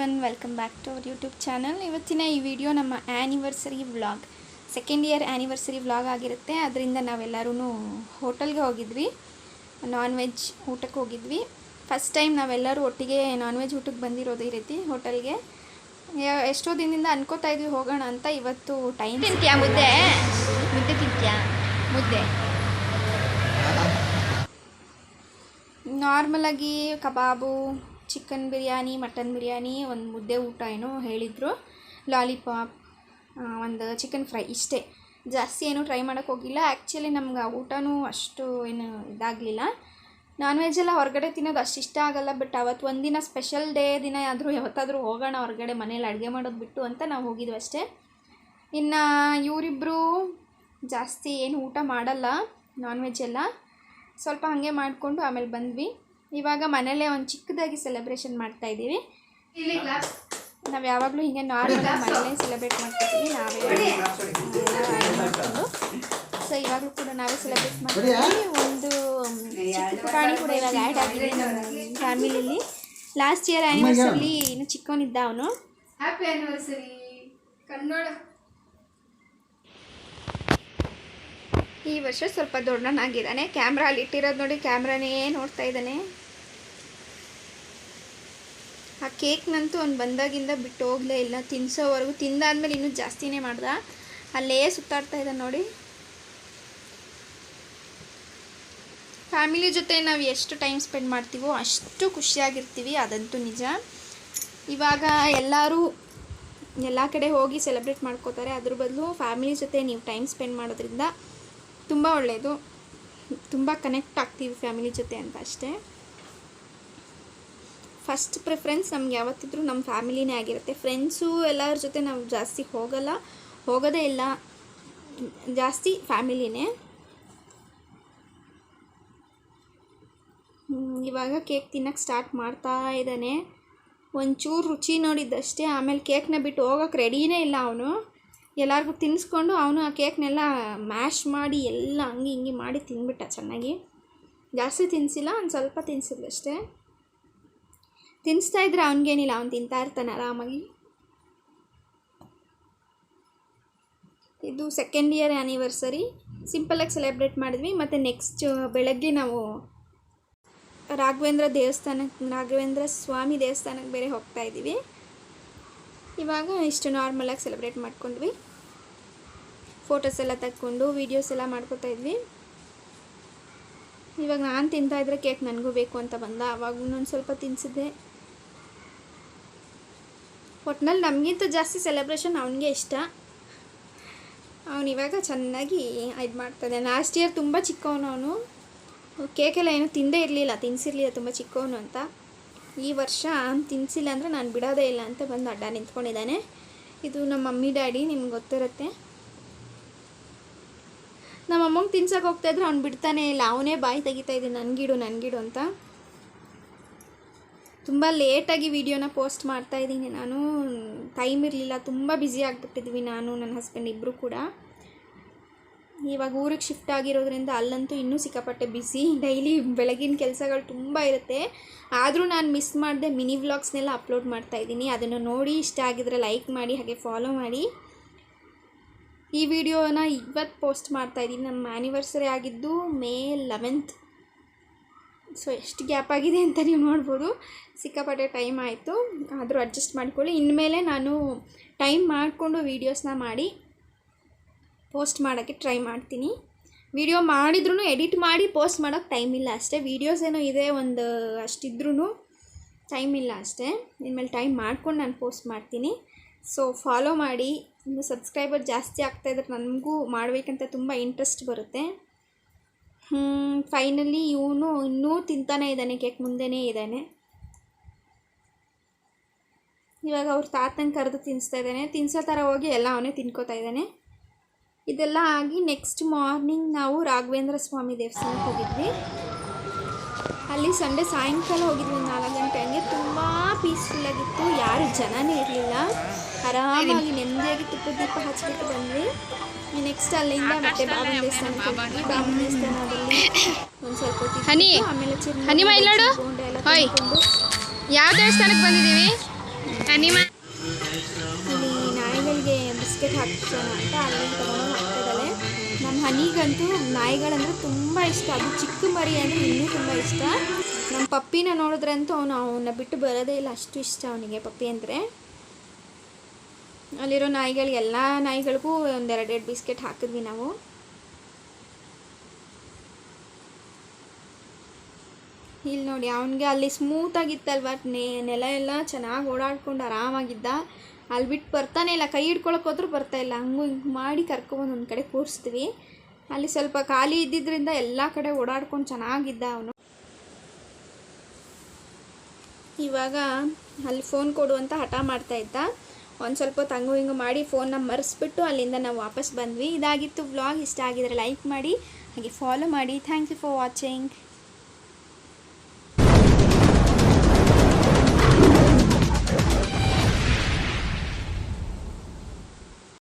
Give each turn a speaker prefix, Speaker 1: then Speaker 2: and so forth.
Speaker 1: Everyone, welcome back to our YouTube channel. ಇವತ್ತಿನ ಈ video ನಮ್ಮ anniversary vlog, second year anniversary vlog ಆಗಿರುತ್ತೆ. ಅದರಿಂದ ನಾವೆಲ್ಲರೂ ಹೋಟೆಲ್ಗೆ ಹೋಗಿದ್ವಿ, ನಾನ್ ವೆಜ್ ಊಟಕ್ಕೆ ಹೋಗಿದ್ವಿ. ಫಸ್ಟ್ ಟೈಮ್ ನಾವೆಲ್ಲರೂ ಒಟ್ಟಿಗೆ ನಾನ್ ವೆಜ್ ಊಟಕ್ಕೆ ಬಂದಿರೋದು ಈ ರೀತಿ ಹೋಟೆಲ್ಗೆ. ಎಷ್ಟೋ ದಿನದಿಂದ ಅನ್ಕೋತಾ ಇದ್ವಿ ಹೋಗೋಣ ಅಂತ. ಇವತ್ತು ಟೈಮ್
Speaker 2: ತಿಂತ್ಯಾ ಮುದ್ದೆ ಮುದ್ದೆ ತಿಂತ್ಯಾ ಮುದ್ದೆ
Speaker 1: ನಾರ್ಮಲಾಗಿ ಕಬಾಬು, ಚಿಕನ್ ಬಿರಿಯಾನಿ, ಮಟನ್ ಬಿರಿಯಾನಿ, ಒಂದು ಮುದ್ದೆ ಊಟ ಏನೋ ಹೇಳಿದರು, ಲಾಲಿಪಾಪ್, ಒಂದು ಚಿಕನ್ ಫ್ರೈ, ಇಷ್ಟೇ. ಜಾಸ್ತಿ ಏನೂ ಟ್ರೈ ಮಾಡೋಕ್ಕೆ ಹೋಗಿಲ್ಲ. ಆ್ಯಕ್ಚುಲಿ ನಮ್ಗೆ ಊಟನೂ ಅಷ್ಟು ಏನು ಇದಾಗಲಿಲ್ಲ. ನಾನ್ ವೆಜ್ಜೆಲ್ಲ ಹೊರಗಡೆ ತಿನ್ನೋದು ಅಷ್ಟು ಇಷ್ಟ ಆಗೋಲ್ಲ. ಬಟ್ ಅವತ್ತು ಒಂದಿನ ಸ್ಪೆಷಲ್ ಡೇ ದಿನ ಆದರೂ ಯಾವತ್ತಾದರೂ ಹೋಗೋಣ ಹೊರಗಡೆ, ಮನೇಲಿ ಅಡುಗೆ ಮಾಡೋದು ಬಿಟ್ಟು ಅಂತ ನಾವು ಹೋಗಿದ್ವಿ ಅಷ್ಟೇ. ಇನ್ನು ಇವರಿಬ್ಬರು ಜಾಸ್ತಿ ಏನು ಊಟ ಮಾಡಲ್ಲ ನಾನ್ ವೆಜ್ ಎಲ್ಲ, ಸ್ವಲ್ಪ ಹಾಗೆ ಮಾಡಿಕೊಂಡು ಆಮೇಲೆ ಬಂದ್ವಿ. ಇವಾಗ ಮನೇಲೇ ಒಂದು ಚಿಕ್ಕದಾಗಿ ಸೆಲೆಬ್ರೇಷನ್ ಮಾಡ್ತಾಯಿದ್ದೀವಿ. ನಾವು ಯಾವಾಗಲೂ ಹೀಗೆ ನಾರ್ಮಲಾಗಿ ಮನೇಲೇ ಸೆಲೆಬ್ರೇಟ್ ಮಾಡ್ತಿದ್ದೀವಿ, ನಾವೇ ಮಾಡಿಕೊಂಡು. ಸೊ ಇವಾಗಲೂ ಕೂಡ ನಾವೇ ಸೆಲೆಬ್ರೇಟ್ ಮಾಡ್ತೀವಿ. ಒಂದು ಚಿಕ್ಕ ಪುಟಾಣಿ ಕೂಡ ಇವಾಗ ಆ್ಯಡ್ ಆಗಿದೆ ನಮ್ಮ ಫ್ಯಾಮಿಲಿಲಿ. ಲಾಸ್ಟ್ ಇಯರ್ ಆ್ಯನಿವರ್ಸರಿ ಇನ್ನು ಚಿಕ್ಕವನಿದ್ದ ಅವನು.
Speaker 2: Happy anniversary Kannada.
Speaker 1: ಈ ವರ್ಷ ಸ್ವಲ್ಪ ದೊಡ್ಡನಾಗಿದ್ದಾನೆ. ಕ್ಯಾಮ್ರಾ ಅಲ್ಲಿ ಇಟ್ಟಿರೋದು ನೋಡಿ, ಕ್ಯಾಮ್ರಾನೇ ನೋಡ್ತಾ ಇದ್ದಾನೆ. ಆ ಕೇಕ್ನಂತೂ ಅವ್ನು ಬಂದಾಗಿಂದ ಬಿಟ್ಟು ಹೋಗಲೇ ಇಲ್ಲ, ತಿನ್ಸೋವರೆಗೂ. ತಿಂದಾದ್ಮೇಲೆ ಇನ್ನೂ ಜಾಸ್ತಿನೇ ಮಾಡ್ದ, ಅಲ್ಲೇ ಸುತ್ತಾಡ್ತಾ ಇದ್ದಾನೆ ನೋಡಿ. ಫ್ಯಾಮಿಲಿ ಜೊತೆ ನಾವು ಎಷ್ಟು ಟೈಮ್ ಸ್ಪೆಂಡ್ ಮಾಡ್ತೀವೋ ಅಷ್ಟು ಖುಷಿಯಾಗಿರ್ತೀವಿ, ಅದಂತೂ ನಿಜ. ಇವಾಗ ಎಲ್ಲರೂ ಎಲ್ಲ ಕಡೆ ಹೋಗಿ ಸೆಲೆಬ್ರೇಟ್ ಮಾಡ್ಕೋತಾರೆ. ಅದ್ರ ಬದಲು ಫ್ಯಾಮಿಲಿ ಜೊತೆ ನೀವು ಟೈಮ್ ಸ್ಪೆಂಡ್ ಮಾಡೋದ್ರಿಂದ ತುಂಬ ಒಳ್ಳೆಯದು, ತುಂಬ ಕನೆಕ್ಟ್ ಆಗ್ತೀವಿ ಫ್ಯಾಮಿಲಿ ಜೊತೆ ಅಂತ ಅಷ್ಟೇ. ಫಸ್ಟ್ ಪ್ರಿಫರೆನ್ಸ್ ನಮ್ಗೆ ಯಾವತ್ತಿದ್ರೂ ನಮ್ಮ ಫ್ಯಾಮಿಲಿನೇ ಆಗಿರುತ್ತೆ. ಫ್ರೆಂಡ್ಸು ಎಲ್ಲರ ಜೊತೆ ನಾವು ಜಾಸ್ತಿ ಹೋಗೋದೇ ಇಲ್ಲ, ಜಾಸ್ತಿ ಫ್ಯಾಮಿಲಿನೇ. ಇವಾಗ ಕೇಕ್ ತಿನ್ನೋಕ್ಕೆ ಸ್ಟಾರ್ಟ್ ಮಾಡ್ತಾ ಇದ್ದಾನೆ. ಒಂಚೂರು ರುಚಿ ನೋಡಿದ್ದಷ್ಟೇ, ಆಮೇಲೆ ಕೇಕ್ನ ಬಿಟ್ಟು ಹೋಗೋಕ್ಕೆ ರೆಡಿನೇ ಇಲ್ಲ ಅವನು. ಎಲ್ಲರಿಗೂ ತಿನ್ನಿಸ್ಕೊಂಡು ಅವನು ಆ ಕೇಕ್ನೆಲ್ಲ ಮ್ಯಾಶ್ ಮಾಡಿ ಎಲ್ಲ ಹಂಗೆ ಹಿಂಗೆ ಮಾಡಿ ತಿಂದ್ಬಿಟ್ಟ ಚೆನ್ನಾಗಿ. ಜಾಸ್ತಿ ತಿನ್ನಿಸಿಲ್ಲ, ಒಂದು ಸ್ವಲ್ಪ ತಿನ್ನಿಸಿದ್ಲಷ್ಟೇ. ತಿನ್ನಿಸ್ತಾ ಇದ್ರೆ ಅವನಿಗೇನಿಲ್ಲ, ಅವ್ನು ತಿಂತಾ ಇರ್ತಾನೆ ಆರಾಮಾಗಿ. ಇದು ಸೆಕೆಂಡ್ ಇಯರ್ ಆ್ಯನಿವರ್ಸರಿ ಸಿಂಪಲಾಗಿ ಸೆಲೆಬ್ರೇಟ್ ಮಾಡಿದ್ವಿ. ಮತ್ತು ನೆಕ್ಸ್ಟ್ ಬೆಳಗ್ಗೆ ನಾವು ರಾಘವೇಂದ್ರ ಸ್ವಾಮಿ ದೇವಸ್ಥಾನಕ್ಕೆ ಬೇರೆ ಹೋಗ್ತಾ ಇದ್ದೀವಿ. ಇವಾಗ ಇಷ್ಟು ನಾರ್ಮಲಾಗಿ ಸೆಲೆಬ್ರೇಟ್ ಮಾಡ್ಕೊಂಡ್ವಿ. ಫೋಟೋಸ್ ಎಲ್ಲ ತಕ್ಕೊಂಡು ವೀಡಿಯೋಸ್ ಎಲ್ಲ ಮಾಡ್ಕೊತಾ ಇದ್ವಿ. ಇವಾಗ ನಾನು ತಿಂತಾಯಿದ್ರೆ ಕೇಕ್ ನನಗೂ ಬೇಕು ಅಂತ ಬಂದ, ಅವಾಗ ಇನ್ನೊಂದು ಸ್ವಲ್ಪ ತಿನ್ನಿಸಿದ್ದೆ. ಒಟ್ನಲ್ಲಿ ನಮಗಿಂತ ಜಾಸ್ತಿ ಸೆಲೆಬ್ರೇಷನ್ ಅವನಿಗೆ ಇಷ್ಟ. ಅವನಿವಾಗ ಚೆನ್ನಾಗಿ ಇದು ಮಾಡ್ತಾನೆ. ಲಾಸ್ಟ್ ಇಯರ್ ತುಂಬ ಚಿಕ್ಕವನು ಅವನು, ಕೇಕೆಲ್ಲ ಏನೂ ತಿನ್ನಿಸಿರಲಿಲ್ಲ, ತುಂಬ ಚಿಕ್ಕವನು ಅಂತ. ಈ ವರ್ಷ ತಿನ್ನಿಸಿಲ್ಲ ಅಂದರೆ ನಾನು ಬಿಡೋದೇ ಇಲ್ಲ ಅಂತ ಬಂದು ಅಡ್ಡ ನಿಂತ್ಕೊಂಡಿದ್ದಾನೆ. ಇದು ನಮ್ಮ ಮಮ್ಮಿ ಡ್ಯಾಡಿ, ನಿಮ್ಗೆ ಗೊತ್ತಿರುತ್ತೆ. ನಮ್ಮ ಅಮ್ಮಂಗೆ ತಿನ್ಸೋಕೆ ಹೋಗ್ತಾಯಿದ್ರೆ ಅವ್ನು ಬಿಡ್ತಾನೆ ಇಲ್ಲ, ಅವನೇ ಬಾಯಿ ತೆಗಿತಾ ಇದ್ದೀನಿ ನನಗಿಡು ಅಂತ. ತುಂಬ ಲೇಟಾಗಿ ವಿಡಿಯೋನ ಪೋಸ್ಟ್ ಮಾಡ್ತಾಯಿದ್ದೀನಿ ನಾನು, ಟೈಮ್ ಇರಲಿಲ್ಲ, ತುಂಬ ಬ್ಯುಸಿ ಆಗಿಬಿಟ್ಟಿದ್ವಿ ನಾನು ನನ್ನ ಹಸ್ಬೆಂಡ್ ಇಬ್ಬರು ಕೂಡ. ಇವಾಗ ಊರಿಗೆ ಶಿಫ್ಟ್ ಆಗಿರೋದ್ರಿಂದ ಅಲ್ಲಂತೂ ಇನ್ನೂ ಸಿಕ್ಕಾಪಟ್ಟೆ ಬ್ಯುಸಿ. ಡೈಲಿ ಬೆಳಗಿನ ಕೆಲಸಗಳು ತುಂಬ ಇರುತ್ತೆ. ಆದರೂ ನಾನು ಮಿಸ್ ಮಾಡಿದೆ ಮಿನಿ ವ್ಲಾಗ್ಸ್ನೆಲ್ಲ ಅಪ್ಲೋಡ್ ಮಾಡ್ತಾಯಿದ್ದೀನಿ. ಅದನ್ನು ನೋಡಿ ಇಷ್ಟ ಆಗಿದ್ರೆ ಲೈಕ್ ಮಾಡಿ, ಹಾಗೆ ಫಾಲೋ ಮಾಡಿ. ಈ ವಿಡಿಯೋನ ಇವತ್ತು ಪೋಸ್ಟ್ ಮಾಡ್ತಾಯಿದ್ದೀನಿ. ನಮ್ಮ ಆ್ಯನಿವರ್ಸರಿ ಆಗಿದ್ದು May 11th. ಸೊ ಎಷ್ಟು ಗ್ಯಾಪ್ ಆಗಿದೆ ಅಂತ ನೀವು ನೋಡ್ಬೋದು, ಸಿಕ್ಕಾಪಟ್ಟೆ ಟೈಮ್ ಆಯಿತು. ಆದರೂ ಅಡ್ಜಸ್ಟ್ ಮಾಡ್ಕೊಳ್ಳಿ. ಇನ್ಮೇಲೆ ನಾನು ಟೈಮ್ ಮಾಡಿಕೊಂಡು ವೀಡಿಯೋಸ್ನ ಮಾಡಿ ಪೋಸ್ಟ್ ಮಾಡೋಕ್ಕೆ ಟ್ರೈ ಮಾಡ್ತೀನಿ. ವಿಡಿಯೋ ಮಾಡಿದ್ರೂ ಎಡಿಟ್ ಮಾಡಿ ಪೋಸ್ಟ್ ಮಾಡೋಕ್ಕೆ ಟೈಮ್ ಇಲ್ಲ ಅಷ್ಟೇ. ವೀಡಿಯೋಸ್ ಏನೋ ಇದೆ ಒಂದು ಅಷ್ಟಿದ್ರೂ ಟೈಮ್ ಇಲ್ಲ ಅಷ್ಟೇ. ಇನ್ಮೇಲೆ ಟೈಮ್ ಮಾಡ್ಕೊಂಡು ನಾನು ಪೋಸ್ಟ್ ಮಾಡ್ತೀನಿ. ಸೊ ಫಾಲೋ ಮಾಡಿ. ಇನ್ನು ಸಬ್ಸ್ಕ್ರೈಬರ್ ಜಾಸ್ತಿ ಆಗ್ತಾಯಿದ್ರೆ ನನಗೂ ಮಾಡಬೇಕಂತ ತುಂಬ ಇಂಟ್ರೆಸ್ಟ್ ಬರುತ್ತೆ. ಫೈನಲಿ ಇವನು ಇನ್ನೂ ತಿಂತಾನೇ ಇದ್ದಾನೆ, ಕೇಕ್ ಮುಂದೆನೇ ಇದ್ದಾನೆ. ಇವಾಗ ಅವ್ರ ತಾತನ ಕರೆದು ತಿನ್ನಿಸ್ತಾ ಇದ್ದಾನೆ. ತಿನ್ಸೋ ಥರ ಹೋಗಿ ಎಲ್ಲ ಅವನೇ ತಿನ್ಕೋತಾ ಇದ್ದಾನೆ. ಇದೆಲ್ಲ ಆಗಿ ನೆಕ್ಸ್ಟ್ ಮಾರ್ನಿಂಗ್ ನಾವು ರಾಘವೇಂದ್ರ ಸ್ವಾಮಿ ದೇವಸ್ಥಾನಕ್ಕೆ ಹೋಗಿದ್ವಿ. ಅಲ್ಲಿ ಸಂಡೇ ಸಾಯಂಕಾಲ ಹೋಗಿದ್ವಿ 4 ಗಂಟೆ ಹಂಗೆ. ತುಂಬ ಪೀಸ್ಫುಲ್ಲಾಗಿತ್ತು, ಯಾರು ಜನನೇ ಇರಲಿಲ್ಲ. ಆರಾಮಾಗಿ ನೆಮ್ಮದಿಯಾಗಿ ತುಪ್ಪದ ದೀಪ ಹಚ್ಬಿಟ್ಟು ಬಂದ್ವಿ. ನೆಕ್ಸ್ಟ್ ಅಲ್ಲಿಂದ ಮತ್ತೆ ಬಾಬನ ದೇವಸ್ಥಾನಕ್ಕೆ ಹೋಗ್ತೀವಿ. ಬಾಬನ ದೇವಸ್ಥಾನದಲ್ಲಿ ಒಂದು ಸ್ವಲ್ಪ ಹೊತ್ತಿಗೆ ಆಮೇಲೆ
Speaker 2: ಯಾವ ದೇವಸ್ಥಾನಕ್ಕೆ ಬಂದಿದ್ದೀವಿ?
Speaker 1: ಇಲ್ಲಿ ನಾಯಿಗಳಿಗೆ ಬಿಸ್ಕೆಟ್ ಹಾಕ್ಸೋಣ ಅಂತ ಅಲ್ಲಿ ತೊಗೊಂಡು ಹಾಕ್ತಿದ್ದಾಳೆ. ನಮ್ಮ ಹನಿಗಂತೂ ನಾಯಿಗಳಂದ್ರೆ ತುಂಬ ಇಷ್ಟ, ಅದು ಚಿಕ್ಕ ಮರಿ ಅಂದರೆ ಇನ್ನೂ ತುಂಬ ಇಷ್ಟ. ನಮ್ಮ ಪಪ್ಪಿನ ನೋಡಿದ್ರೆ ಅಂತೂ ಅವನ್ನ ಬಿಟ್ಟು ಬರೋದೇ ಇಲ್ಲ, ಅಷ್ಟು ಇಷ್ಟ ಅವನಿಗೆ ಪಪ್ಪಿ ಅಂದರೆ. ಅಲ್ಲಿರೋ ನಾಯಿಗಳಿಗೆ ಎಲ್ಲ ನಾಯಿಗಳಿಗೂ ಒಂದೆರಡೆರಡು ಬಿಸ್ಕೆಟ್ ಹಾಕಿದ್ವಿ ನಾವು. ಇಲ್ಲಿ ನೋಡಿ ಅವನಿಗೆ ಅಲ್ಲಿ ಸ್ಮೂತಾಗಿತ್ತಲ್ವ ನೆಲ ಎಲ್ಲ ಚೆನ್ನಾಗಿ ಓಡಾಡ್ಕೊಂಡು ಆರಾಮಾಗಿದ್ದ. ಅಲ್ಲಿ ಬಿಟ್ಟು ಬರ್ತಾನೆ ಇಲ್ಲ, ಕೈ ಹಿಡ್ಕೊಳಕ್ಕೆ ಹೋದ್ರೂ ಬರ್ತಾಯಿಲ್ಲ. ಹಂಗೂ ಹಿಂಗೆ ಮಾಡಿ ಕರ್ಕೊಬಂದು ಒಂದು ಕಡೆ ಕೂರಿಸ್ತೀವಿ. ಅಲ್ಲಿ ಸ್ವಲ್ಪ ಖಾಲಿ ಇದ್ದಿದ್ದರಿಂದ ಎಲ್ಲ ಕಡೆ ಓಡಾಡ್ಕೊಂಡು ಚೆನ್ನಾಗಿದ್ದ ಅವನು. ಇವಾಗ ಅಲ್ಲಿ ಫೋನ್ ಕೊಡು ಅಂತ ಹಠ ಮಾಡ್ತಾಯಿದ್ದ. ಒಂದು ಸ್ವಲ್ಪ ಹೊತ್ತು ಹಂಗೂ ಹಿಂಗೂ ಮಾಡಿ ಫೋನ್ನ ಮರೆಸ್ಬಿಟ್ಟು ಅಲ್ಲಿಂದ ನಾವು ವಾಪಸ್ ಬಂದ್ವಿ. ಇದಾಗಿತ್ತು ವ್ಲಾಗ್. ಇಷ್ಟ ಆಗಿದರೆ ಲೈಕ್ ಮಾಡಿ, ಹಾಗೆ ಫಾಲೋ ಮಾಡಿ. Thank you for watching.